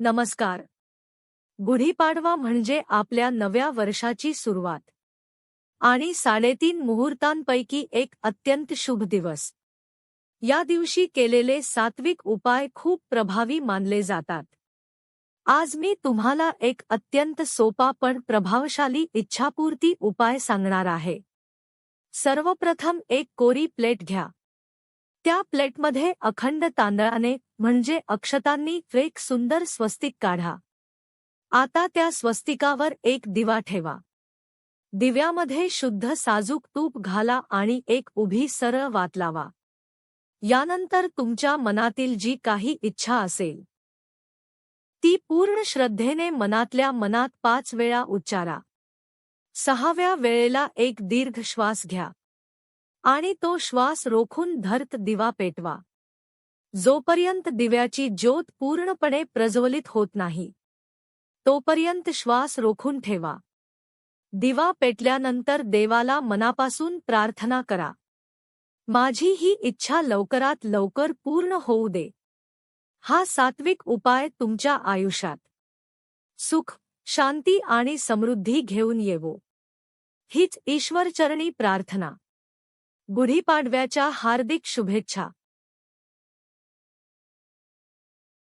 नमस्कार. गुढीपाडवा म्हणजे आपल्या नव्या वर्षाची सुरुवात आणि 3.5 मुहूर्तांपैकी एक अत्यंत शुभ दिवस. या दिवशी केलेले सात्विक उपाय खूप प्रभावी मानले जातात. आज मी तुम्हाला एक अत्यंत सोपा पण प्रभावशाली इच्छापूर्ती उपाय सांगणार आहे. सर्वप्रथम एक कोरी प्लेट घ्या. त्या प्लेटमध्ये अखंड तांदळाने म्हणजे अक्षतांनी एक सुंदर स्वस्तिक काढा. आता त्या स्वस्तिकावर एक दिवा ठेवा. दिव्यामध्ये शुद्ध साजूक तूप घाला आणि एक उभी सरळ वात लावा. यानंतर तुमच्या मनातील जी काही इच्छा असेल ती पूर्ण श्रद्धेने मनातल्या मनात 5 वेळा उच्चारा. 6व्या वेळेला एक दीर्घ श्वास घ्या आणि तो श्वास रोखून धरत दिवा पेटवा. जोपर्यंत दिव्याची ज्योत पूर्णपणे प्रज्वलित होत नाही तोपर्यंत श्वास रोखून ठेवा. दिवा पेटल्यानंतर देवाला मनापासून प्रार्थना करा, माझी ही इच्छा लवकरात लवकर पूर्ण होऊ दे. हा सात्विक उपाय तुमच्या आयुष्यात सुख, शांती आणि समृद्धी घेऊन येवो. हीच ईश्वरचरणी प्रार्थना. गुढीपाडव्याच्या हार्दिक शुभेच्छा.